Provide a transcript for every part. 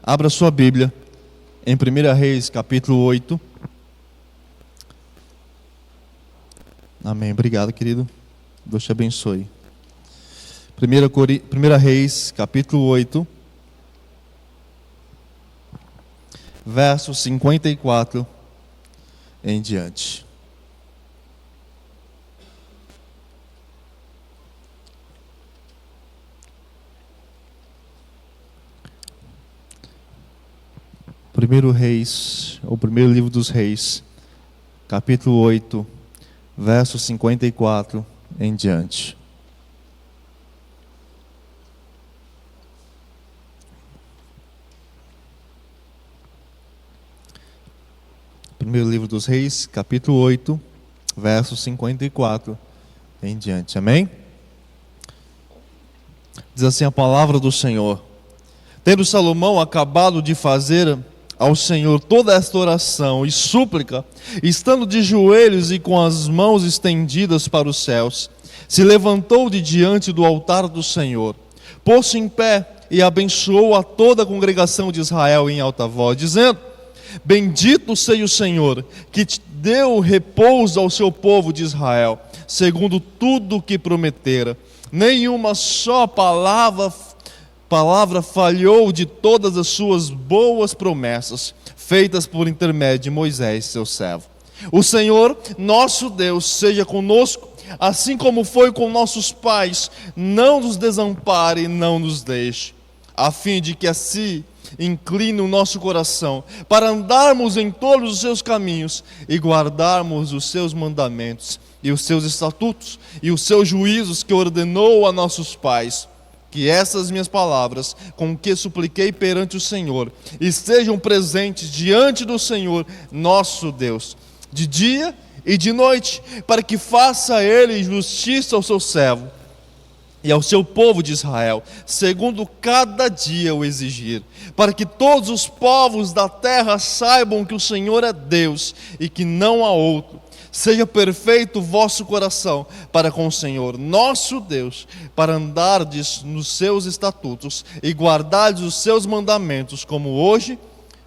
Abra sua Bíblia em 1 Reis, capítulo 8. Amém. Obrigado, querido. Deus te abençoe. 1 Reis, capítulo 8, verso 54 em diante. Primeiro Reis, ou primeiro livro dos Reis, capítulo 8, verso 54 em diante. Primeiro livro dos Reis, capítulo 8, verso 54 em diante. Amém? Diz assim a palavra do Senhor: Tendo Salomão acabado de fazer ao Senhor toda esta oração e súplica, estando de joelhos e com as mãos estendidas para os céus, se levantou de diante do altar do Senhor, pôs-se em pé e abençoou a toda a congregação de Israel em alta voz, dizendo: Bendito seja o Senhor, que te deu repouso ao seu povo de Israel, segundo tudo o que prometera. Nenhuma só palavra falhou de todas as suas boas promessas, feitas por intermédio de Moisés, seu servo. O Senhor, nosso Deus, seja conosco, assim como foi com nossos pais, não nos desampare e não nos deixe, a fim de que assim incline o nosso coração, para andarmos em todos os seus caminhos e guardarmos os seus mandamentos e os seus estatutos e os seus juízos que ordenou a nossos pais. Que essas minhas palavras, com que supliquei perante o Senhor, estejam presentes diante do Senhor nosso Deus, de dia e de noite, para que faça Ele justiça ao seu servo e ao seu povo de Israel, segundo cada dia o exigir, para que todos os povos da terra saibam que o Senhor é Deus e que não há outro. Seja perfeito o vosso coração para com o Senhor, nosso Deus, para andardes nos seus estatutos e guardardes os seus mandamentos, como hoje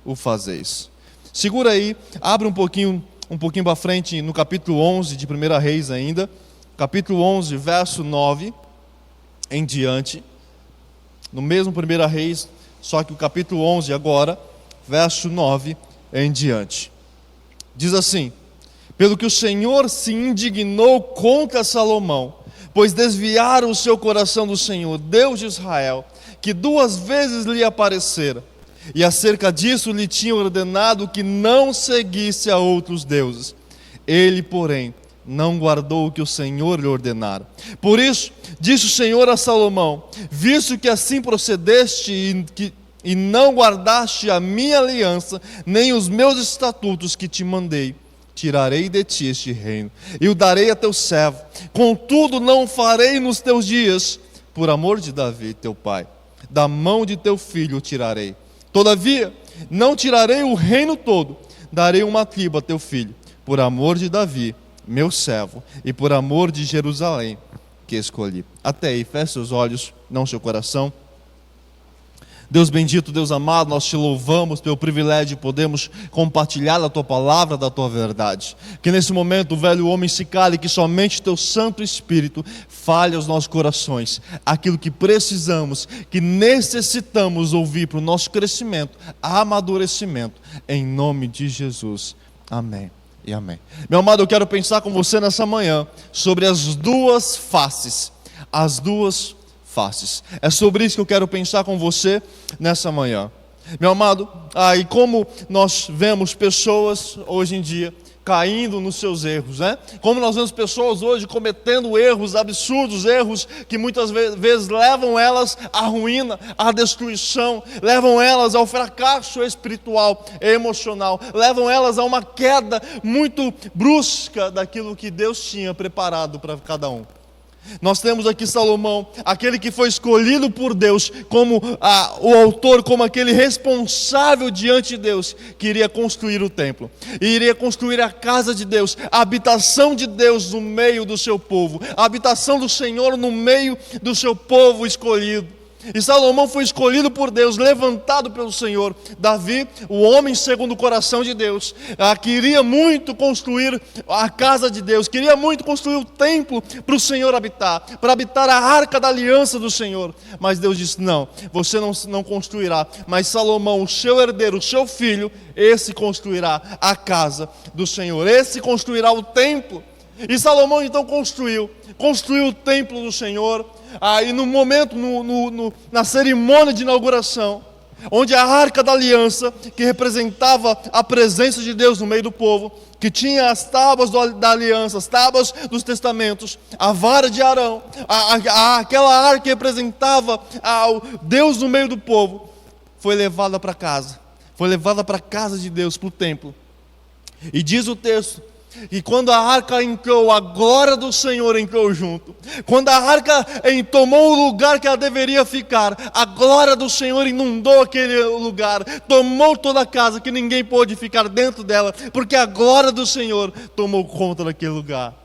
o fazeis. Segura aí, abre um pouquinho para frente, no capítulo 11 de 1 Reis ainda, capítulo 11, verso 9 em diante, no mesmo 1 Reis, só que o capítulo 11 agora, verso 9 em diante. Diz assim: Pelo que o Senhor se indignou contra Salomão, pois desviaram o seu coração do Senhor, Deus de Israel, que 2 vezes lhe aparecera, e acerca disso lhe tinha ordenado que não seguisse a outros deuses. Ele, porém, não guardou o que o Senhor lhe ordenara. Por isso, disse o Senhor a Salomão: Visto que assim procedeste e não guardaste a minha aliança, nem os meus estatutos que te mandei, tirarei de ti este reino, e o darei a teu servo. Contudo, não farei nos teus dias, por amor de Davi, teu pai. Da mão de teu filho o tirarei. Todavia, não tirarei o reino todo, darei uma tribo a teu filho, por amor de Davi, meu servo, e por amor de Jerusalém, que escolhi. Até aí, feche seus olhos, não seu coração. Deus bendito, Deus amado, nós te louvamos pelo privilégio de podermos compartilhar a tua palavra, da tua verdade. Que nesse momento o velho homem se cale, que somente teu Santo Espírito fale aos nossos corações aquilo que precisamos, que necessitamos ouvir para o nosso crescimento, amadurecimento, em nome de Jesus. Amém e amém. Meu amado, eu quero pensar com você nessa manhã sobre as duas faces. As duas faces. É sobre isso que eu quero pensar com você nessa manhã. Meu amado, e como nós vemos pessoas hoje em dia caindo nos seus erros, né? Como nós vemos pessoas hoje cometendo erros absurdos, erros que muitas vezes levam elas à ruína, à destruição, levam elas ao fracasso espiritual e emocional, levam elas a uma queda muito brusca daquilo que Deus tinha preparado para cada um. Nós temos aqui Salomão, aquele que foi escolhido por Deus como o autor, como aquele responsável diante de Deus, que iria construir o templo, e iria construir a casa de Deus, a habitação de Deus no meio do seu povo, a habitação do Senhor no meio do seu povo escolhido. E Salomão foi escolhido por Deus, levantado pelo Senhor. Davi, o homem segundo o coração de Deus, queria muito construir a casa de Deus, queria muito construir o templo para o Senhor habitar, para habitar a arca da aliança do Senhor. Mas Deus disse: não, você não construirá, mas Salomão, o seu herdeiro, o seu filho, esse construirá a casa do Senhor, esse construirá o templo. E Salomão então construiu o templo do Senhor. E no momento, na cerimônia de inauguração, onde a arca da aliança, que representava a presença de Deus no meio do povo, que tinha as tábuas da aliança, as tábuas dos testamentos, a vara de Arão, aquela arca que representava o Deus no meio do povo, foi levada para casa, a casa de Deus, para o templo. E diz o texto, e quando a arca entrou, a glória do Senhor entrou junto. Quando a arca tomou o lugar que ela deveria ficar, a glória do Senhor inundou aquele lugar, tomou toda a casa, que ninguém pôde ficar dentro dela, porque a glória do Senhor tomou conta daquele lugar.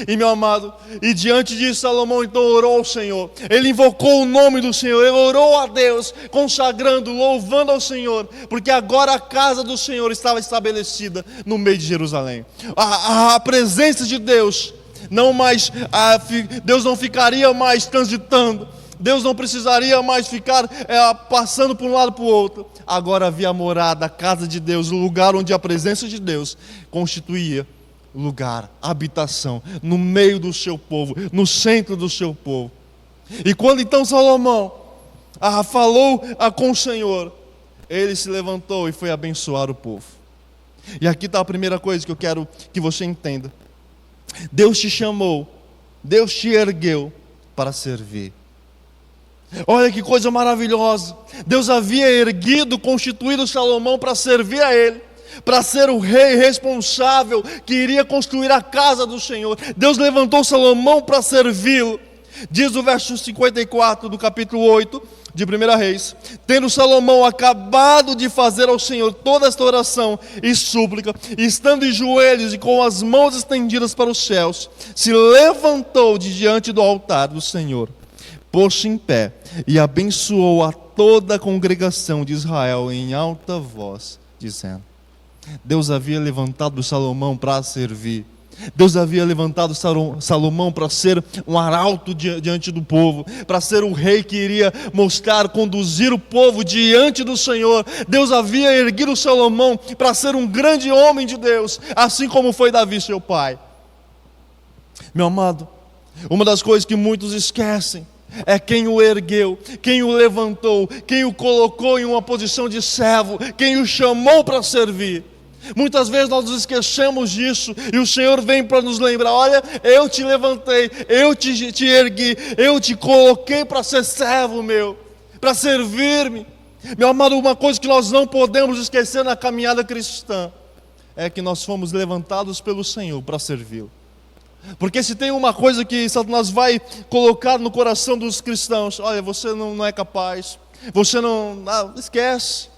E meu amado, e diante disso Salomão então orou ao Senhor, ele invocou o nome do Senhor, ele orou a Deus, consagrando, louvando ao Senhor, porque agora a casa do Senhor estava estabelecida no meio de Jerusalém. A presença de Deus, Deus não ficaria mais transitando, Deus não precisaria mais ficar passando por um lado para o outro. Agora havia a morada, a casa de Deus, o lugar onde a presença de Deus constituía lugar, habitação, no meio do seu povo, no centro do seu povo. E quando então Salomão falou com o Senhor, ele se levantou e foi abençoar o povo. E aqui está a primeira coisa que eu quero que você entenda: Deus te chamou, Deus te ergueu para servir. Olha que coisa maravilhosa. Deus havia erguido, constituído Salomão para servir a ele, para ser o rei responsável que iria construir a casa do Senhor. Deus levantou Salomão para servi-lo. Diz o verso 54 do capítulo 8 de 1 Reis: tendo Salomão acabado de fazer ao Senhor toda esta oração e súplica, estando em joelhos e com as mãos estendidas para os céus, se levantou de diante do altar do Senhor, pôs-se em pé e abençoou a toda a congregação de Israel em alta voz, dizendo: Deus havia levantado Salomão para servir. Deus havia levantado Salomão para ser um arauto diante do povo, para ser o rei que iria conduzir o povo diante do Senhor. Deus havia erguido Salomão para ser um grande homem de Deus, assim como foi Davi, seu pai. Meu amado, uma das coisas que muitos esquecem é quem o ergueu, quem o levantou, quem o colocou em uma posição de servo, quem o chamou para servir. Muitas vezes nós nos esquecemos disso, e o Senhor vem para nos lembrar: olha, eu te levantei, eu te ergui, eu te coloquei para ser servo meu, para servir-me. Meu amado, uma coisa que nós não podemos esquecer na caminhada cristã é que nós fomos levantados pelo Senhor para servi-lo. Porque se tem uma coisa que Satanás vai colocar no coração dos cristãos: olha, você não é capaz, você esquece,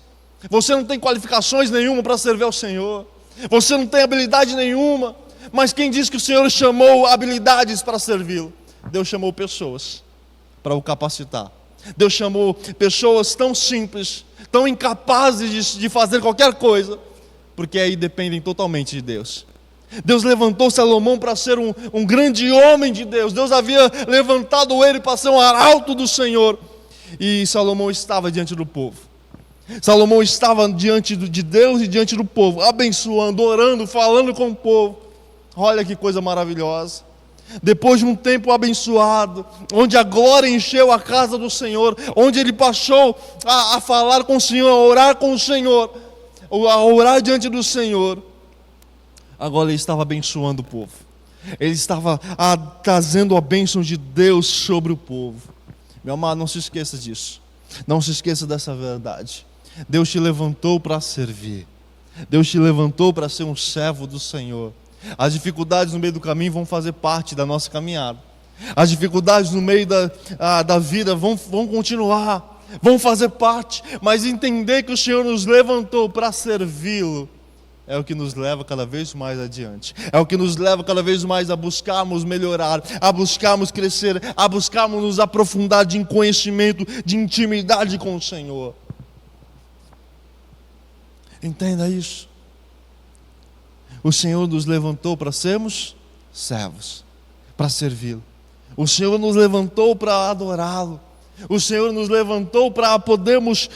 você não tem qualificações nenhuma para servir ao Senhor, você não tem habilidade nenhuma. Mas quem diz que o Senhor chamou habilidades para servi-lo? Deus chamou pessoas para o capacitar. Deus chamou pessoas tão simples, tão incapazes de fazer qualquer coisa, porque aí dependem totalmente de Deus. Deus levantou Salomão para ser um grande homem de Deus. Deus havia levantado ele para ser um arauto do Senhor. E Salomão estava diante do povo. Salomão estava diante de Deus e diante do povo, abençoando, orando, falando com o povo. Olha que coisa maravilhosa. Depois de um tempo abençoado, onde a glória encheu a casa do Senhor, onde ele passou a falar com o Senhor, a orar com o Senhor, a orar diante do Senhor, agora ele estava abençoando o povo. Ele estava trazendo a bênção de Deus sobre o povo. Meu amado, não se esqueça disso. Não se esqueça dessa verdade. Deus te levantou para servir. Deus te levantou para ser um servo do Senhor. As dificuldades no meio do caminho vão fazer parte da nossa caminhada. As dificuldades no meio da vida vão continuar, vão fazer parte. Mas entender que o Senhor nos levantou para servi-lo é o que nos leva cada vez mais adiante. É o que nos leva cada vez mais a buscarmos melhorar, a buscarmos crescer, a buscarmos nos aprofundar de conhecimento, de intimidade com o Senhor. Entenda isso. O Senhor nos levantou para sermos servos, para servi-lo. O Senhor nos levantou para adorá-lo. O Senhor nos levantou para podermos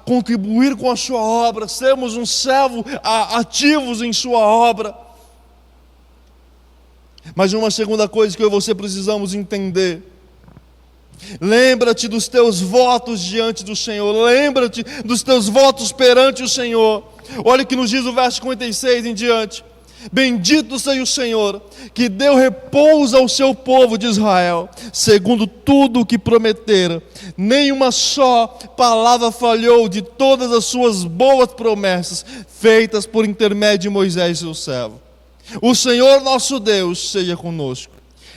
contribuir com a sua obra, sermos um servo ativos em sua obra. Mas uma segunda coisa que eu e você precisamos entender: lembra-te dos teus votos diante do Senhor, lembra-te dos teus votos perante o Senhor. Olha o que nos diz o verso 56 em diante: bendito seja o Senhor, que deu repouso ao seu povo de Israel, segundo tudo o que prometera. Nenhuma só palavra falhou de todas as suas boas promessas, feitas por intermédio de Moisés, seu servo. O Senhor nosso Deus seja conosco,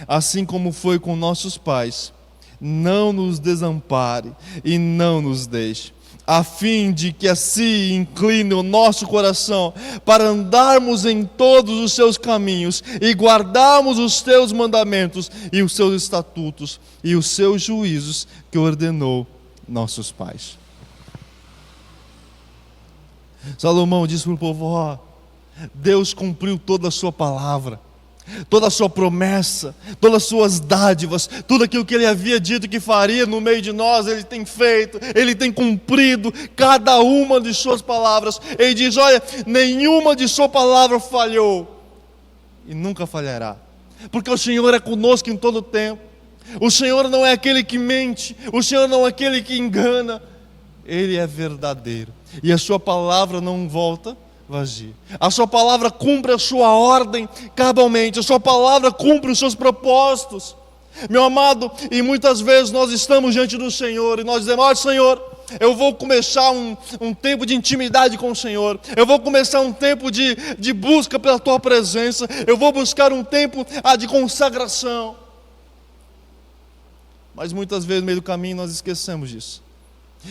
assim como foi com nossos pais. Não nos desampare e não nos deixe, a fim de que assim incline o nosso coração para andarmos em todos os seus caminhos e guardarmos os teus mandamentos e os seus estatutos e os seus juízos que ordenou nossos pais. Salomão disse para o povo: Deus cumpriu toda a sua palavra, toda a sua promessa, todas as suas dádivas, tudo aquilo que Ele havia dito que faria no meio de nós, Ele tem feito, Ele tem cumprido cada uma de suas palavras. Ele diz: olha, nenhuma de sua palavra falhou e nunca falhará, porque o Senhor é conosco em todo o tempo. O Senhor não é aquele que mente, o Senhor não é aquele que engana. Ele é verdadeiro e a sua palavra não volta vazia. A sua palavra cumpre a sua ordem cabalmente, a sua palavra cumpre os seus propósitos. Meu amado, e muitas vezes nós estamos diante do Senhor e nós dizemos: olha, Senhor, eu vou começar um tempo de intimidade com o Senhor, eu vou começar um tempo de busca pela Tua presença, eu vou buscar um tempo de consagração. Mas muitas vezes no meio do caminho nós esquecemos disso.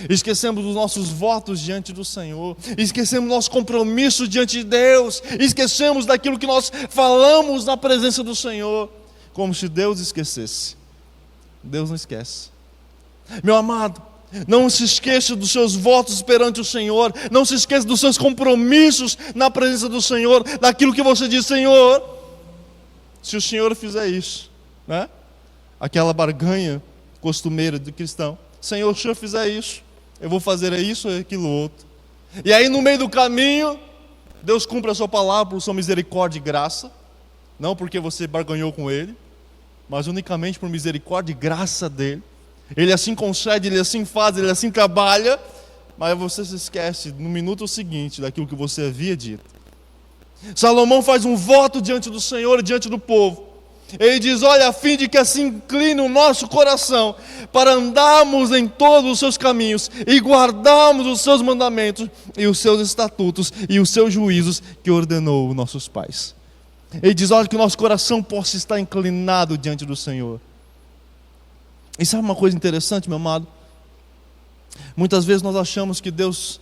Esquecemos dos nossos votos diante do Senhor, esquecemos do nosso compromisso diante de Deus, esquecemos daquilo que nós falamos na presença do Senhor, como se Deus esquecesse. Deus não esquece. Meu amado, não se esqueça dos seus votos perante o Senhor, não se esqueça dos seus compromissos na presença do Senhor, daquilo que você diz: Senhor, se o Senhor fizer isso, né? Aquela barganha costumeira do cristão: Senhor, se o Senhor fizer isso, eu vou fazer isso e aquilo outro. E aí no meio do caminho, Deus cumpre a sua palavra por sua misericórdia e graça, não porque você barganhou com Ele, mas unicamente por misericórdia e graça dEle. Ele assim concede, Ele assim faz, Ele assim trabalha, mas você se esquece no minuto seguinte daquilo que você havia dito. Salomão faz um voto diante do Senhor e diante do povo. Ele diz: olha, a fim de que assim incline o nosso coração para andarmos em todos os seus caminhos e guardarmos os seus mandamentos e os seus estatutos e os seus juízos que ordenou nossos pais. Ele diz: olha, que o nosso coração possa estar inclinado diante do Senhor. E sabe uma coisa interessante, meu amado? Muitas vezes nós achamos que Deus,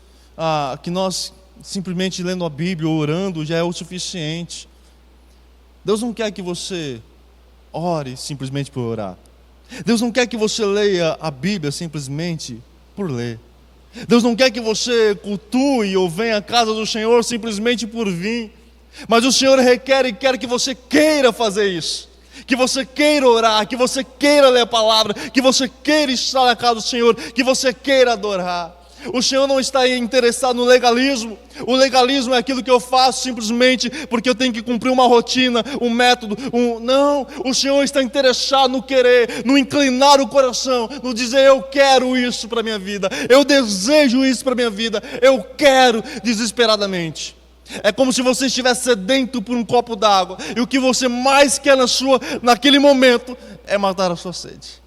que nós simplesmente lendo a Bíblia ou orando já é o suficiente. Deus não quer que você ore simplesmente por orar. Deus não quer que você leia a Bíblia simplesmente por ler. Deus não quer que você cultue ou venha à casa do Senhor simplesmente por vir. Mas o Senhor requer e quer que você queira fazer isso, que você queira orar, que você queira ler a palavra, que você queira estar na casa do Senhor, que você queira adorar. O Senhor não está interessado no legalismo. O legalismo é aquilo que eu faço simplesmente porque eu tenho que cumprir uma rotina, um método. Não, o Senhor está interessado no querer, no inclinar o coração, no dizer: eu quero isso para a minha vida, eu desejo isso para a minha vida, eu quero desesperadamente. É como se você estivesse sedento por um copo d'água e o que você mais quer naquele momento é matar a sua sede.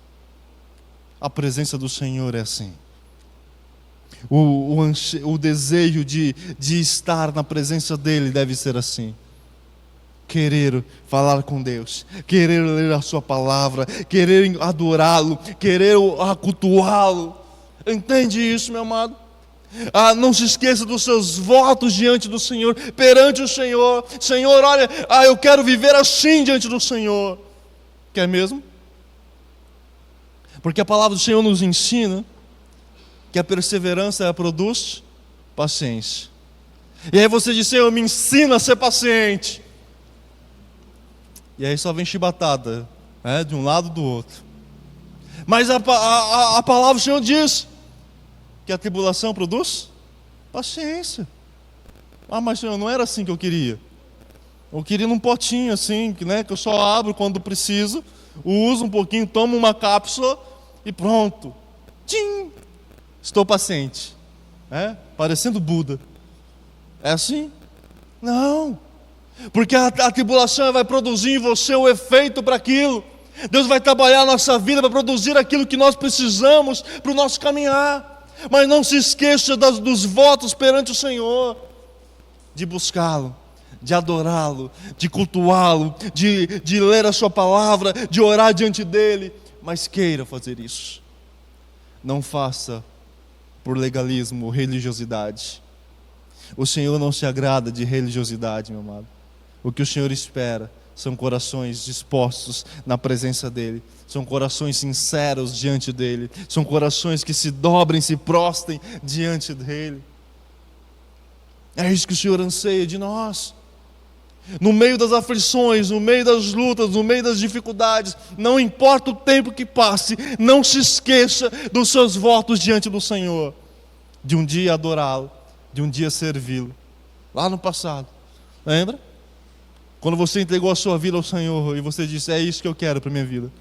A presença do Senhor é assim. O desejo de estar na presença dEle deve ser assim. Querer falar com Deus, querer ler a sua palavra, querer adorá-lo, querer cultuá-lo. Entende isso, meu amado? Não se esqueça dos seus votos diante do Senhor, perante o Senhor. Senhor, olha, eu quero viver assim diante do Senhor. Quer mesmo? Porque a palavra do Senhor nos ensina que a perseverança ela produz paciência. E aí você diz: Senhor, me ensina a ser paciente. E aí só vem chibatada, de um lado do outro. Mas a palavra do Senhor diz que a tribulação produz paciência. Mas Senhor, não era assim que eu queria. Eu queria num potinho assim, que eu só abro quando preciso, uso um pouquinho, tomo uma cápsula e pronto. Tchim! Estou paciente. Parecendo Buda. É assim? Não. Porque a tribulação vai produzir em você o efeito para aquilo. Deus vai trabalhar a nossa vida para produzir aquilo que nós precisamos para o nosso caminhar. Mas não se esqueça dos votos perante o Senhor, de buscá-lo, de adorá-lo, de cultuá-lo, de ler a sua palavra, de orar diante dele. Mas queira fazer isso. Não faça por legalismo ou religiosidade. O Senhor não se agrada de religiosidade, meu amado. O que o Senhor espera são corações dispostos na presença dEle. São corações sinceros diante dEle. São corações que se dobrem, se prostem diante dEle. É isso que o Senhor anseia de nós. No meio das aflições, no meio das lutas, no meio das dificuldades, não importa o tempo que passe, não se esqueça dos seus votos diante do Senhor. De um dia adorá-lo, de um dia servi-lo. Lá no passado, lembra? Quando você entregou a sua vida ao Senhor e você disse: é isso que eu quero para a minha vida.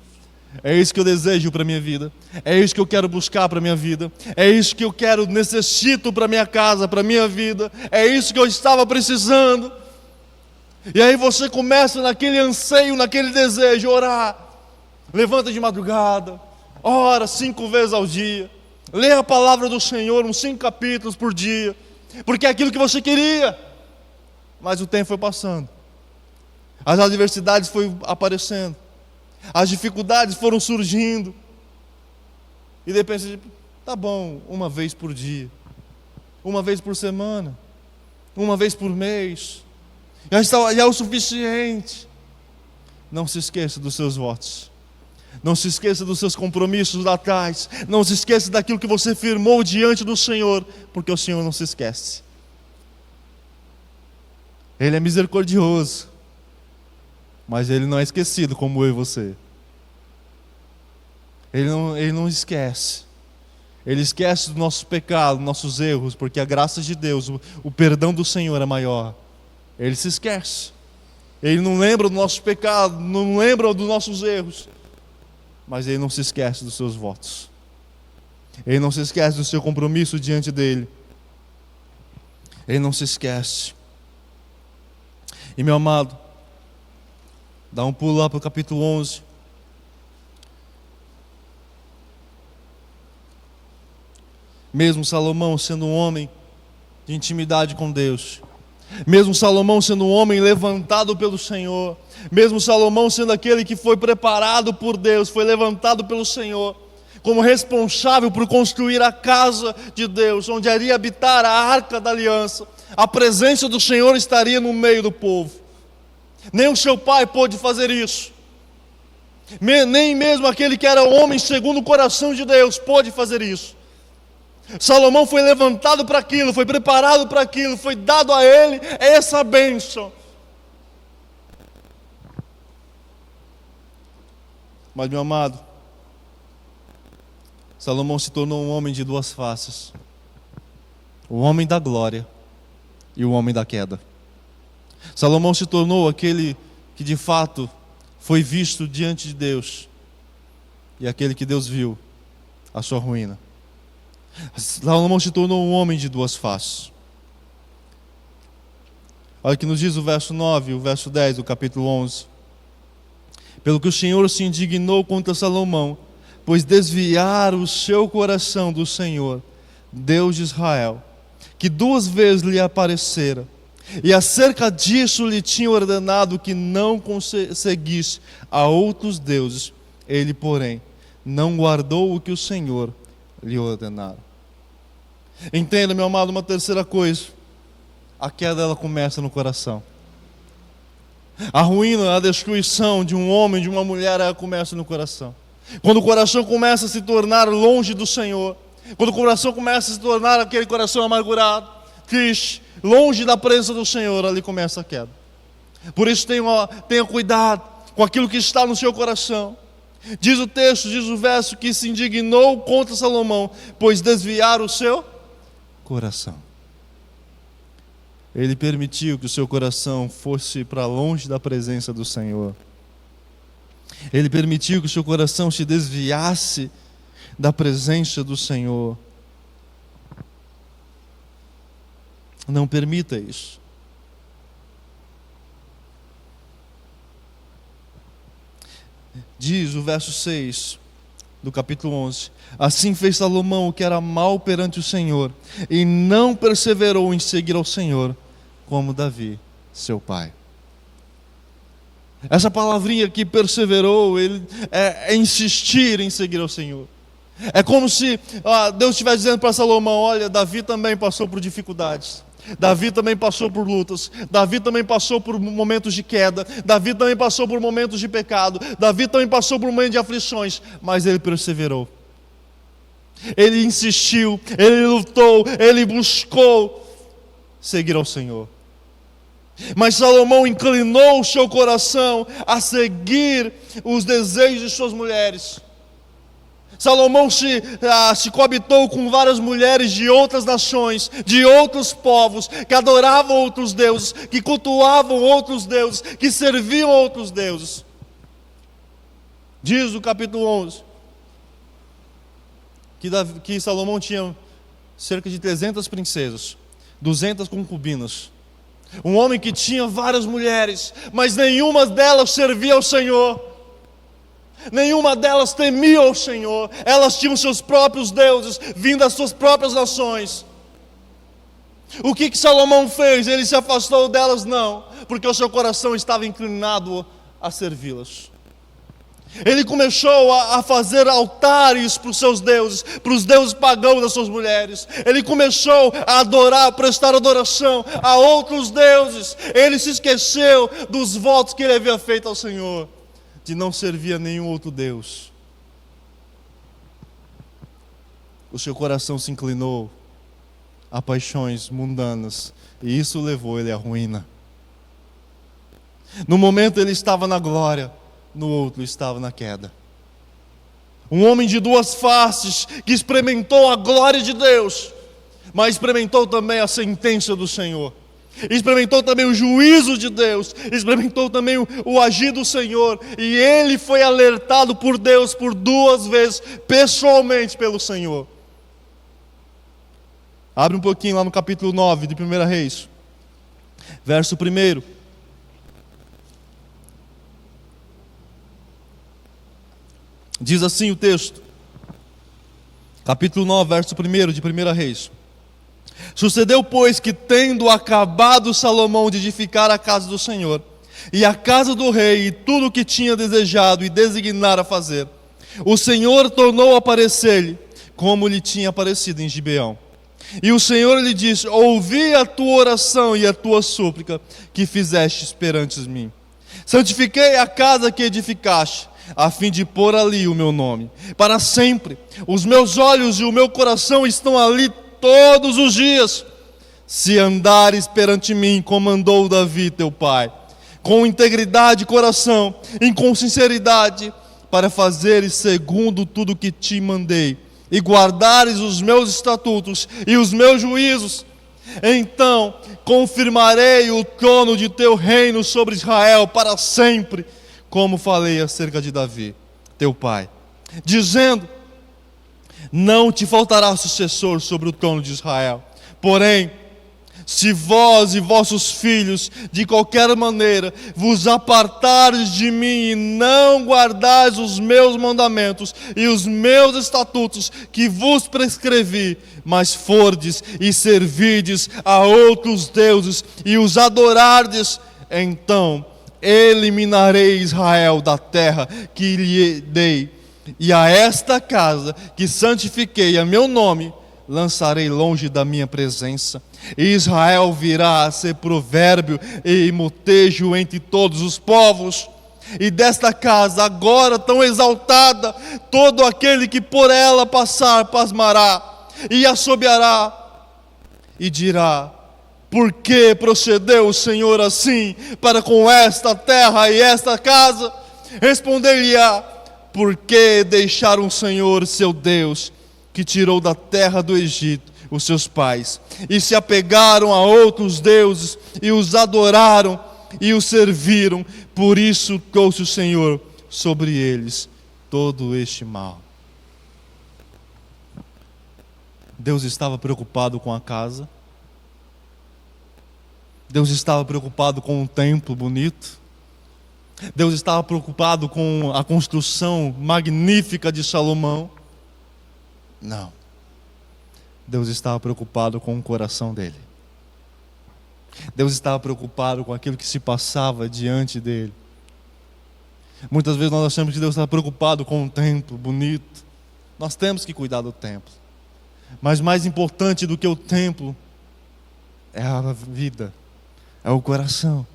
É isso que eu desejo para a minha vida. É isso que eu quero buscar para a minha vida. É isso que eu necessito para a minha casa, para a minha vida. É isso que eu estava precisando. E aí você começa naquele anseio, naquele desejo, orar. Levanta de madrugada, ora 5 vezes ao dia. Lê a palavra do Senhor, uns 5 capítulos por dia. Porque é aquilo que você queria. Mas o tempo foi passando. As adversidades foram aparecendo. As dificuldades foram surgindo. E de repente, tá bom, 1 vez por dia, 1 vez por semana, 1 vez por mês, já é o suficiente. Não se esqueça dos seus votos. Não se esqueça dos seus compromissos lá atrás. Não se esqueça daquilo que você firmou diante do Senhor, porque o Senhor não se esquece. Ele é misericordioso, mas Ele não é esquecido como eu e você. Ele não esquece. Ele esquece dos nossos pecados, dos nossos erros, porque a graça de Deus, o perdão do Senhor é maior. Ele se esquece. Ele não lembra do nosso pecado, não lembra dos nossos erros, mas Ele não se esquece dos seus votos. Ele não se esquece do seu compromisso diante dEle. Ele não se esquece. E meu amado, dá um pulo lá para o capítulo 11. Mesmo Salomão sendo um homem de intimidade com Deus, mesmo Salomão sendo um homem levantado pelo Senhor, mesmo Salomão sendo aquele que foi preparado por Deus, foi levantado pelo Senhor, como responsável por construir a casa de Deus, onde iria habitar a arca da aliança, a presença do Senhor estaria no meio do povo. Nem o seu pai pôde fazer isso, nem mesmo aquele que era homem segundo o coração de Deus pôde fazer isso. Salomão foi levantado para aquilo, foi preparado para aquilo, foi dado a ele essa bênção. Mas, meu amado, Salomão se tornou um homem de 2 faces: o homem da glória e o homem da queda. Salomão se tornou aquele que de fato foi visto diante de Deus, e aquele que Deus viu a sua ruína. Salomão se tornou um homem de 2 faces. Olha o que nos diz o verso 9 e o verso 10 do capítulo 11. Pelo que o Senhor se indignou contra Salomão, pois desviara o seu coração do Senhor, Deus de Israel, que 2 vezes lhe aparecera, e acerca disso lhe tinha ordenado que não seguisse a outros deuses. Ele, porém, não guardou o que o Senhor lhe ordenara. Entenda, meu amado, uma terceira coisa: a queda, ela começa no coração. A ruína, a destruição de um homem, de uma mulher, ela começa no coração. Quando o coração começa a se tornar longe do Senhor, quando o coração começa a se tornar aquele coração amargurado, triste, longe da presença do Senhor, ali começa a queda. Por isso tenha cuidado com aquilo que está no seu coração. Diz o texto, diz o verso, que se indignou contra Salomão, pois desviaram o seu coração. Ele permitiu que o seu coração fosse para longe da presença do Senhor. Ele permitiu que o seu coração se desviasse da presença do Senhor. Não permita isso. Diz o verso 6 do capítulo 11: assim fez Salomão o que era mal perante o Senhor, e não perseverou em seguir ao Senhor, como Davi, seu pai. Essa palavrinha que perseverou, é insistir em seguir ao Senhor. É como se Deus estivesse dizendo para Salomão: olha, Davi também passou por dificuldades, Davi também passou por lutas, Davi também passou por momentos de queda, Davi também passou por momentos de pecado, Davi também passou por momentos de aflições, mas ele perseverou, ele insistiu, ele lutou, ele buscou seguir ao Senhor. Mas Salomão inclinou o seu coração a seguir os desejos de suas mulheres. Salomão se coabitou com várias mulheres de outras nações, de outros povos, que adoravam outros deuses, que cultuavam outros deuses, que serviam outros deuses. Diz o capítulo 11 que Salomão tinha cerca de 300 princesas, 200 concubinas. Um homem que tinha várias mulheres, mas nenhuma delas servia ao Senhor. Nenhuma delas temia o Senhor. Elas tinham seus próprios deuses, vindo das suas próprias nações. O que Salomão fez? Ele se afastou delas? Não, porque o seu coração estava inclinado a servi-las. Ele começou a fazer altares para os seus deuses, para os deuses pagãos das suas mulheres. Ele começou a adorar, a prestar adoração a outros deuses. Ele se esqueceu dos votos que ele havia feito ao Senhor, de não servir a nenhum outro Deus. O seu coração se inclinou a paixões mundanas, e isso levou ele à ruína. No momento ele estava na glória, no outro estava na queda. Um homem de duas faces, que experimentou a glória de Deus, mas experimentou também a sentença do Senhor. Experimentou também o juízo de Deus, experimentou também o agir do Senhor, e ele foi alertado por Deus por 2 vezes, pessoalmente pelo Senhor. Abre um pouquinho lá no capítulo 9 de 1 Reis, verso 1. Diz assim o texto, capítulo 9, verso 1 de 1 Reis. Sucedeu, pois, que tendo acabado Salomão de edificar a casa do Senhor, e a casa do rei, e tudo o que tinha desejado e designara fazer, o Senhor tornou a aparecer-lhe, como lhe tinha aparecido em Gibeão. E o Senhor lhe disse: ouvi a tua oração e a tua súplica, que fizestes perante mim. Santifiquei a casa que edificaste, a fim de pôr ali o meu nome, para sempre. Os meus olhos e o meu coração estão ali todos os dias. Se andares perante mim, como andou Davi teu pai, com integridade de coração e com sinceridade, para fazeres segundo tudo que te mandei, e guardares os meus estatutos e os meus juízos, então confirmarei o trono de teu reino sobre Israel para sempre, como falei acerca de Davi, teu pai, dizendo: não te faltará sucessor sobre o trono de Israel. Porém, se vós e vossos filhos, de qualquer maneira, vos apartares de mim e não guardares os meus mandamentos e os meus estatutos que vos prescrevi, mas fordes e servirdes a outros deuses e os adorardes, então eliminarei Israel da terra que lhe dei, e a esta casa que santifiquei a meu nome, lançarei longe da minha presença, e Israel virá a ser provérbio e motejo entre todos os povos. E desta casa agora tão exaltada, todo aquele que por ela passar pasmará e assobiará e dirá: por que procedeu o Senhor assim para com esta terra e esta casa? Responder-lhe-á: porque deixaram o Senhor seu Deus, que tirou da terra do Egito os seus pais, e se apegaram a outros deuses, e os adoraram, e os serviram. Por isso trouxe o Senhor sobre eles todo este mal. Deus estava preocupado com a casa. Deus estava preocupado com um templo bonito. Deus estava preocupado com a construção magnífica de Salomão. Não. Deus estava preocupado com o coração dele. Deus estava preocupado com aquilo que se passava diante dele. Muitas vezes nós achamos que Deus está preocupado com um templo bonito. Nós temos que cuidar do templo. Mas mais importante do que o templo é a vida, é o coração.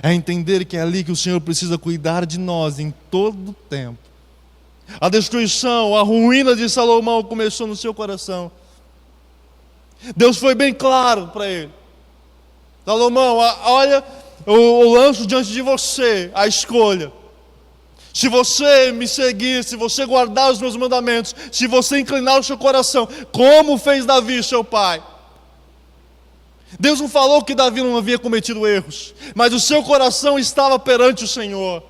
É entender que é ali que o Senhor precisa cuidar de nós em todo o tempo. A destruição, a ruína de Salomão começou no seu coração. Deus foi bem claro para ele: Salomão, olha, eu lanço diante de você a escolha. Se você me seguir, se você guardar os meus mandamentos, se você inclinar o seu coração, como fez Davi, seu pai. Deus não falou que Davi não havia cometido erros, mas o seu coração estava perante o Senhor.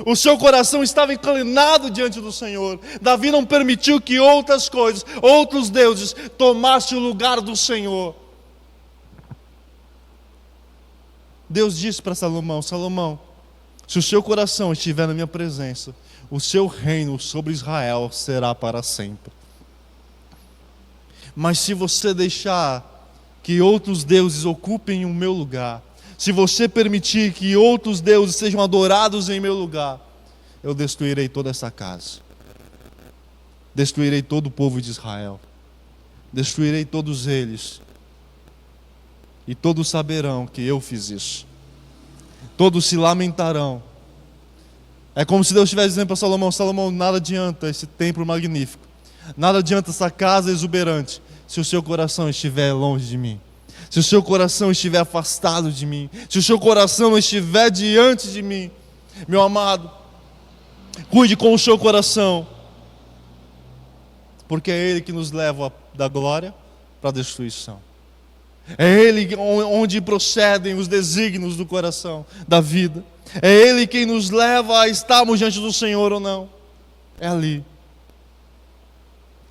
O seu coração estava inclinado diante do Senhor. Davi não permitiu que outras coisas, outros deuses, tomassem o lugar do Senhor. Deus disse para Salomão: Salomão, se o seu coração estiver na minha presença, o seu reino sobre Israel será para sempre. Mas se você deixar que outros deuses ocupem o meu lugar, se você permitir que outros deuses sejam adorados em meu lugar, eu destruirei toda essa casa. Destruirei todo o povo de Israel. Destruirei todos eles. E todos saberão que eu fiz isso. Todos se lamentarão. É como se Deus estivesse dizendo para Salomão: Salomão, nada adianta esse templo magnífico, nada adianta essa casa exuberante, se o seu coração estiver longe de mim. Se o seu coração estiver afastado de mim, se o seu coração não estiver diante de mim. Meu amado, cuide com o seu coração, porque é ele que nos leva da glória para a destruição. É ele onde procedem os desígnios do coração, da vida. É ele quem nos leva a estarmos diante do Senhor ou não. É ali.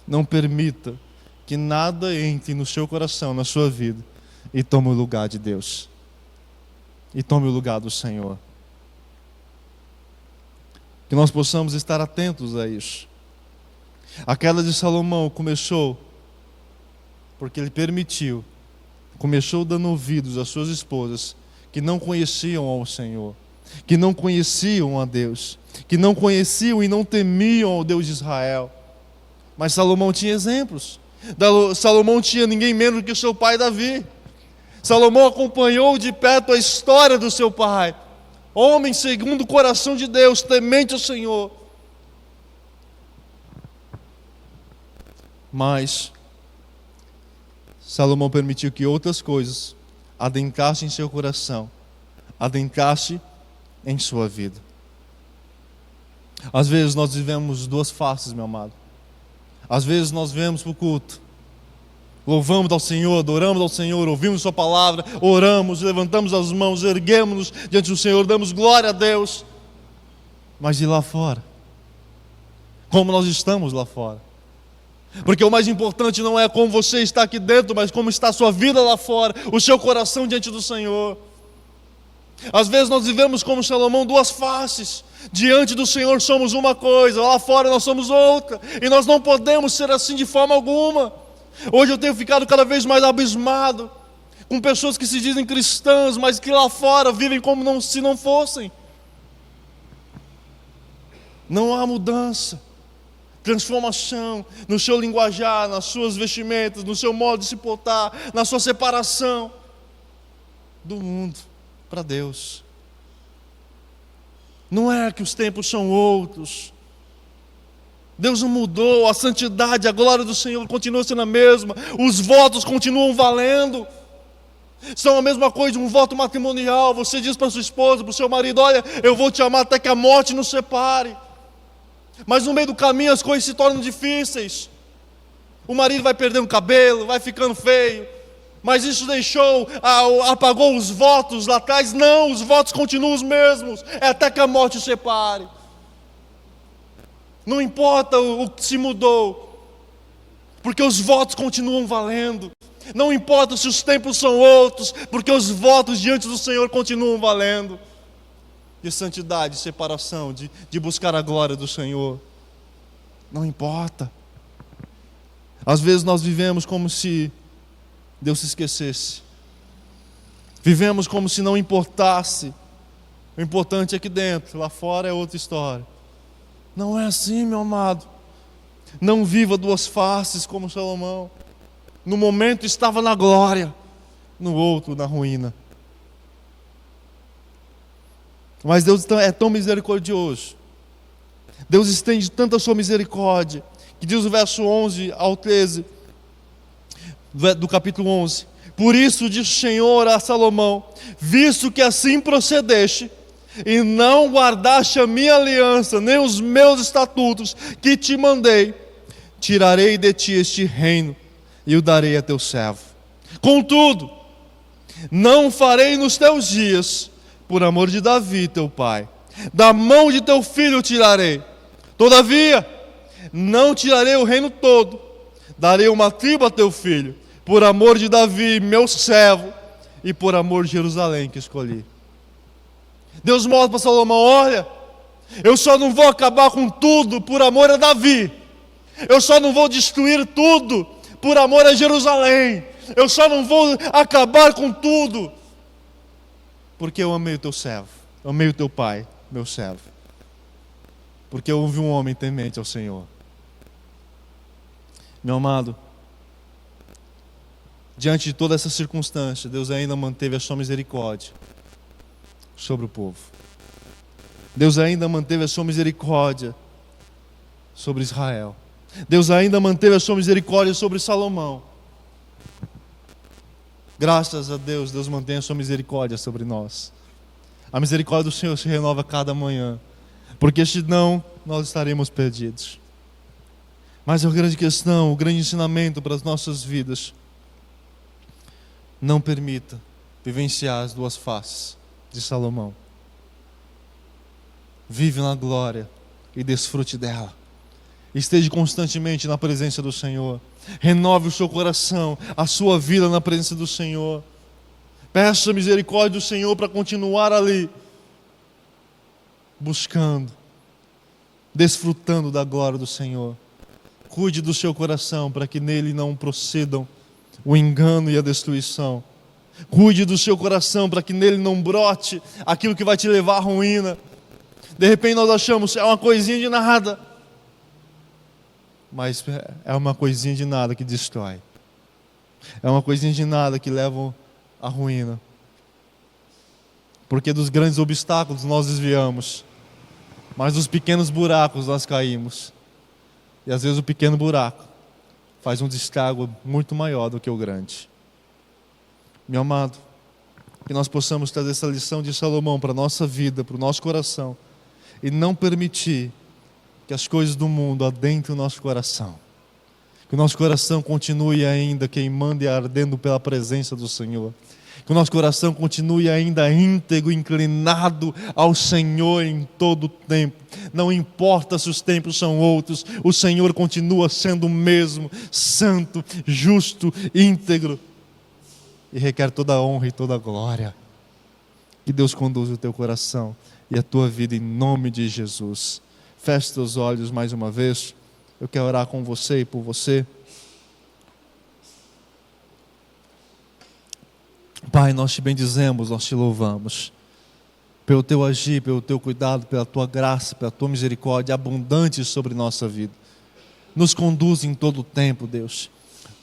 Não permita que nada entre no seu coração, na sua vida, e tome o lugar de Deus, e tome o lugar do Senhor. Que nós possamos estar atentos a isso. A queda de Salomão começou porque ele permitiu, começou dando ouvidos às suas esposas que não conheciam ao Senhor, que não conheciam a Deus, que não conheciam e não temiam ao Deus de Israel. Mas Salomão tinha exemplos. Salomão tinha ninguém menos que o seu pai Davi. Salomão acompanhou de perto a história do seu pai, homem segundo o coração de Deus, temente ao Senhor. Mas Salomão permitiu que outras coisas adentrassem em seu coração, adentrassem em sua vida. Às vezes nós vivemos duas faces, meu amado. Às vezes nós viemos para o culto, louvamos ao Senhor, adoramos ao Senhor, ouvimos sua palavra, oramos, levantamos as mãos, erguemos-nos diante do Senhor, damos glória a Deus. Mas de lá fora, como nós estamos lá fora? Porque o mais importante não é como você está aqui dentro, mas como está a sua vida lá fora, o seu coração diante do Senhor. Às vezes nós vivemos como Salomão, duas faces. Diante do Senhor somos uma coisa, lá fora nós somos outra. E nós não podemos ser assim de forma alguma. Hoje eu tenho ficado cada vez mais abismado com pessoas que se dizem cristãs, mas que lá fora vivem como se não fossem. Não há mudança. transformação no seu linguajar, nas suas vestimentas, no seu modo de se portar, na sua separação do mundo para Deus. Não é que os tempos são outros. Deus não mudou, a santidade, a glória do Senhor continua sendo a mesma, os votos continuam valendo. São a mesma coisa de um voto matrimonial. Você diz para sua esposa, para o seu marido: olha, eu vou te amar até que a morte nos separe. Mas no meio do caminho as coisas se tornam difíceis. O marido vai perdendo cabelo, vai ficando feio. Mas isso apagou os votos lá atrás? Não, os votos continuam os mesmos. É até que a morte os separe. Não importa o que se mudou, porque os votos continuam valendo. Não importa se os tempos são outros, porque os votos diante do Senhor continuam valendo. De santidade, de separação, de buscar a glória do Senhor. Não importa. Às vezes nós vivemos como se Deus se esquecesse. Vivemos como se não importasse. O importante é aqui dentro, lá fora é outra história. Não é assim, meu amado. Não viva duas faces como Salomão. No momento estava na glória, no outro na ruína. Mas Deus é tão misericordioso. Deus estende tanto a sua misericórdia, que diz o verso 11 ao 13 do capítulo 11: por isso diz o Senhor a Salomão: visto que assim procedeste, e não guardaste a minha aliança, nem os meus estatutos que te mandei, tirarei de ti este reino, e o darei a teu servo. Contudo, não farei nos teus dias, por amor de Davi teu pai, da mão de teu filho o tirarei. Todavia, não tirarei o reino todo, darei uma tribo a teu filho, por amor de Davi, meu servo, e por amor de Jerusalém que escolhi. Deus mostra para Salomão: olha, eu só não vou acabar com tudo por amor a Davi. Eu só não vou destruir tudo por amor a Jerusalém. Eu só não vou acabar com tudo porque eu amei o teu servo, eu amei o teu pai, meu servo. Porque eu ouvi um homem temente ao Senhor. Meu amado, diante de toda essa circunstância, Deus ainda manteve a sua misericórdia sobre o povo. Deus ainda manteve a sua misericórdia sobre Israel. Deus ainda manteve a sua misericórdia sobre Salomão. Graças a Deus, Deus mantém a sua misericórdia sobre nós. A misericórdia do Senhor se renova cada manhã, porque senão nós estaremos perdidos. Mas a grande questão, o grande ensinamento para as nossas vidas: não permita vivenciar as duas faces de Salomão. Vive na glória e desfrute dela. Esteja constantemente na presença do Senhor. Renove o seu coração, a sua vida na presença do Senhor. Peça a misericórdia do Senhor para continuar ali, buscando, desfrutando da glória do Senhor. Cuide do seu coração para que nele não procedam o engano e a destruição. Cuide do seu coração para que nele não brote aquilo que vai te levar à ruína. De repente nós achamos é uma coisinha de nada, mas é uma coisinha de nada que destrói. É uma coisinha de nada que leva à ruína. Porque dos grandes obstáculos nós desviamos, mas dos pequenos buracos nós caímos. E às vezes o pequeno buraco faz um estrago muito maior do que o grande. Meu amado, que nós possamos trazer essa lição de Salomão para a nossa vida, para o nosso coração, e não permitir que as coisas do mundo adentrem o nosso coração. Que o nosso coração continue ainda queimando e ardendo pela presença do Senhor. Que o nosso coração continue ainda íntegro, inclinado ao Senhor em todo o tempo. Não importa se os tempos são outros, o Senhor continua sendo o mesmo, santo, justo, íntegro. E requer toda a honra e toda a glória. Que Deus conduza o teu coração e a tua vida em nome de Jesus. Feche teus olhos mais uma vez. Eu quero orar com você e por você. Pai, nós te bendizemos, nós te louvamos pelo teu agir, pelo teu cuidado, pela tua graça, pela tua misericórdia abundante sobre nossa vida. Nos conduz em todo o tempo, Deus.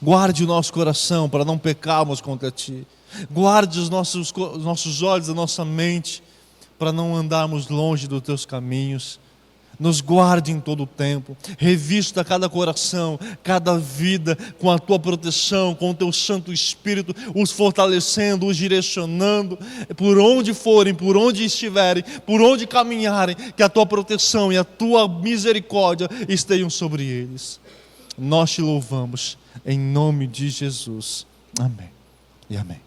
Guarde o nosso coração para não pecarmos contra Ti. Guarde os nossos olhos, a nossa mente, para não andarmos longe dos Teus caminhos. Nos guarde em todo o tempo. Revista cada coração, cada vida com a Tua proteção, com o Teu Santo Espírito, os fortalecendo, os direcionando, por onde forem, por onde estiverem, por onde caminharem, que a Tua proteção e a Tua misericórdia estejam sobre eles. Nós Te louvamos, em nome de Jesus. Amém e amém.